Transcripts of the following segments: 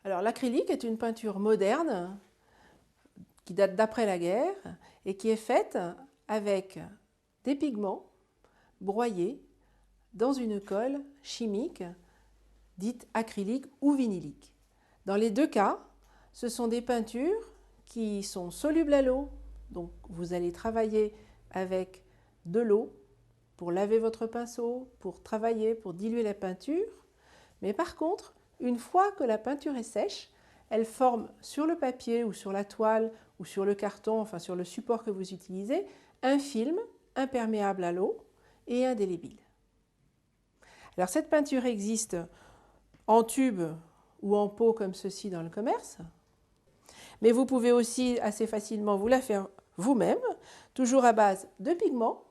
Alors l'acrylique est une peinture moderne qui date d'après la guerre et qui est faite avec des pigments broyés dans une colle chimique dite acrylique ou vinylique. Dans les deux cas, ce sont des peintures qui sont solubles à l'eau, donc vous allez travailler avec de l'eau pour laver votre pinceau, pour travailler, pour diluer la peinture. Mais par contre, une fois que la peinture est sèche, elle forme sur le papier ou sur la toile ou sur le carton, enfin sur le support que vous utilisez, un film imperméable à l'eau et indélébile. Alors cette peinture existe en tube ou en pot comme ceci dans le commerce, mais vous pouvez aussi assez facilement vous la faire vous-même, toujours à base de pigments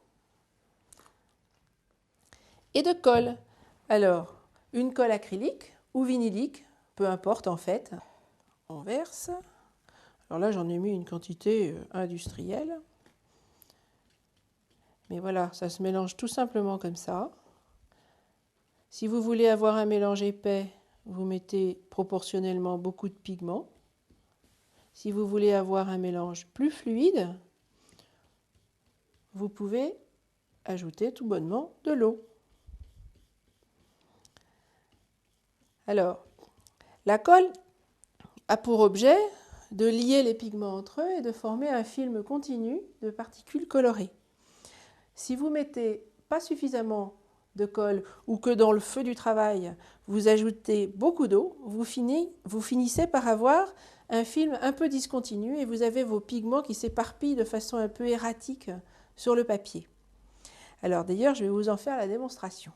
et de colle. Alors, une colle acrylique ou vinylique, peu importe en fait. On verse. Alors là, j'en ai mis une quantité industrielle. Mais voilà, ça se mélange tout simplement comme ça. Si vous voulez avoir un mélange épais, vous mettez proportionnellement beaucoup de pigments. Si vous voulez avoir un mélange plus fluide, vous pouvez ajouter tout bonnement de l'eau. Alors, la colle a pour objet de lier les pigments entre eux et de former un film continu de particules colorées. Si vous mettez pas suffisamment de colle ou que dans le feu du travail, vous ajoutez beaucoup d'eau, vous finissez par avoir un film un peu discontinu et vous avez vos pigments qui s'éparpillent de façon un peu erratique sur le papier. Alors d'ailleurs, je vais vous en faire la démonstration.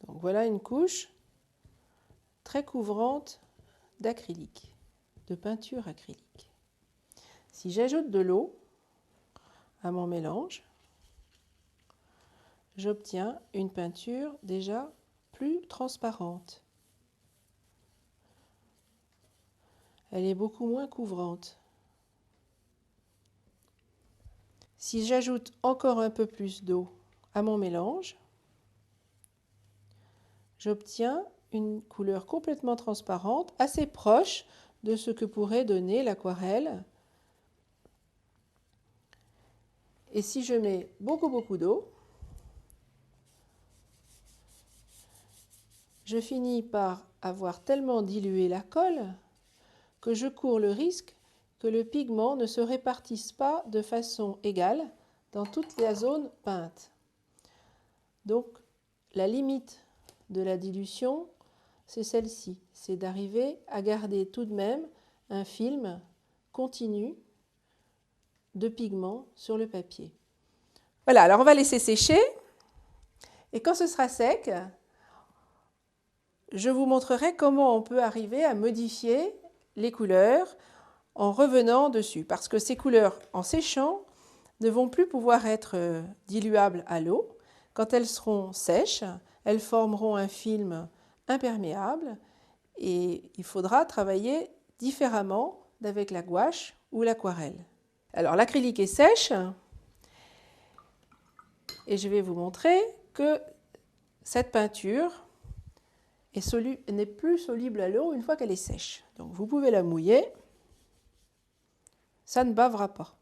Donc voilà une couche très couvrante d'acrylique, de peinture acrylique. Si j'ajoute de l'eau à mon mélange, j'obtiens une peinture déjà plus transparente. Elle est beaucoup moins couvrante. Si j'ajoute encore un peu plus d'eau à mon mélange, j'obtiens une couleur complètement transparente, assez proche de ce que pourrait donner l'aquarelle. Et si je mets beaucoup d'eau, je finis par avoir tellement dilué la colle que je cours le risque que le pigment ne se répartisse pas de façon égale dans toute la zone peinte. Donc la limite de la dilution, c'est celle-ci, c'est d'arriver à garder tout de même un film continu de pigment sur le papier. Voilà, alors on va laisser sécher et quand ce sera sec, je vous montrerai comment on peut arriver à modifier les couleurs en revenant dessus, parce que ces couleurs, en séchant, ne vont plus pouvoir être diluables à l'eau. Quand elles seront sèches, elles formeront un film imperméable et il faudra travailler différemment d'avec la gouache ou l'aquarelle. Alors l'acrylique est sèche et je vais vous montrer que cette peinture n'est plus soluble à l'eau une fois qu'elle est sèche. Donc vous pouvez la mouiller, ça ne bavera pas.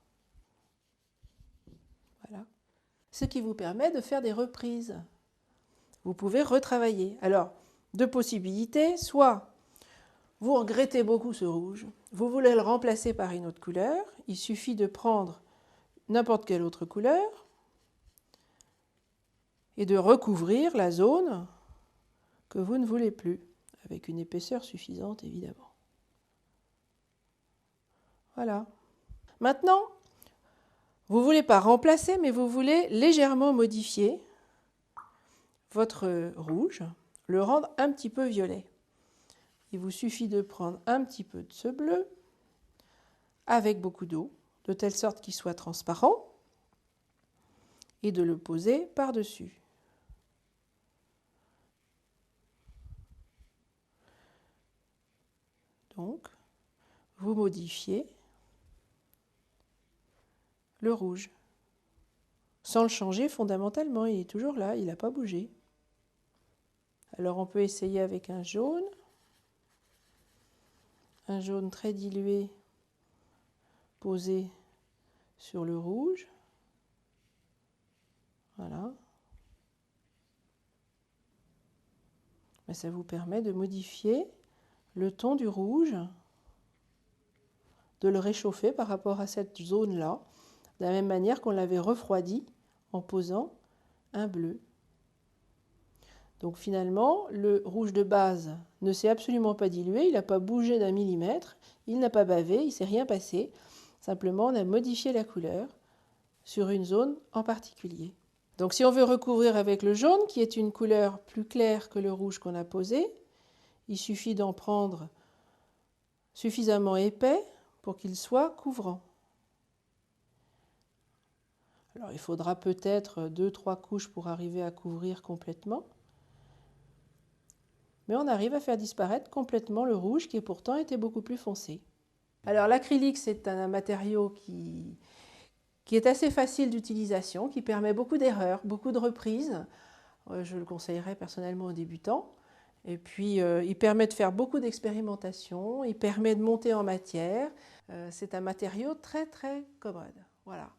Voilà. Ce qui vous permet de faire des reprises. Vous pouvez retravailler. Alors, deux possibilités, soit vous regrettez beaucoup ce rouge, vous voulez le remplacer par une autre couleur, il suffit de prendre n'importe quelle autre couleur et de recouvrir la zone que vous ne voulez plus, avec une épaisseur suffisante évidemment. Voilà. Maintenant, vous ne voulez pas remplacer, mais vous voulez légèrement modifier votre rouge, le rendre un petit peu violet. Il vous suffit de prendre un petit peu de ce bleu avec beaucoup d'eau, de telle sorte qu'il soit transparent, et de le poser par-dessus. Donc, vous modifiez le rouge. sans le changer fondamentalement. Il est toujours là, il n'a pas bougé. Alors on peut essayer avec un jaune très dilué posé sur le rouge. Voilà. Mais ça vous permet de modifier le ton du rouge, de le réchauffer par rapport à cette zone-là, de la même manière qu'on l'avait refroidi en posant un bleu. Donc finalement, le rouge de base ne s'est absolument pas dilué, il n'a pas bougé d'un millimètre, il n'a pas bavé, il ne s'est rien passé. Simplement, on a modifié la couleur sur une zone en particulier. Donc si on veut recouvrir avec le jaune, qui est une couleur plus claire que le rouge qu'on a posé, il suffit d'en prendre suffisamment épais pour qu'il soit couvrant. Alors il faudra peut-être 2-3 couches pour arriver à couvrir complètement. Mais on arrive à faire disparaître complètement le rouge qui pourtant était beaucoup plus foncé. Alors l'acrylique, c'est un matériau qui est assez facile d'utilisation, qui permet beaucoup d'erreurs, beaucoup de reprises. Je le conseillerais personnellement aux débutants. Et puis il permet de faire beaucoup d'expérimentation, il permet de monter en matière. C'est un matériau très très commode. Voilà.